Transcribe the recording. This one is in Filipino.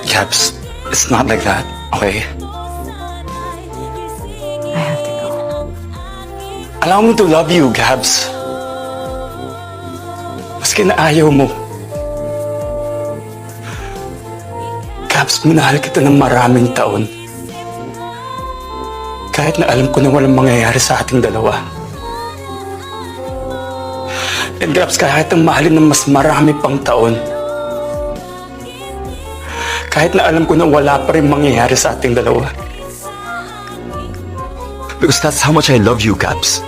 Gabs, it's not like that, okay? I have to go. Allow me to love you, Gabs. Maski na ayaw mo. Gabs, minahal kita ng maraming taon. Kahit na alam ko na walang mangyayari sa ating dalawa. And Gabs, kahit ang mahalin ng mas marami pang taon. Kahit na alam ko na wala pa rin mangyayari sa ating dalawa. Because that's how much I love you, Gabs.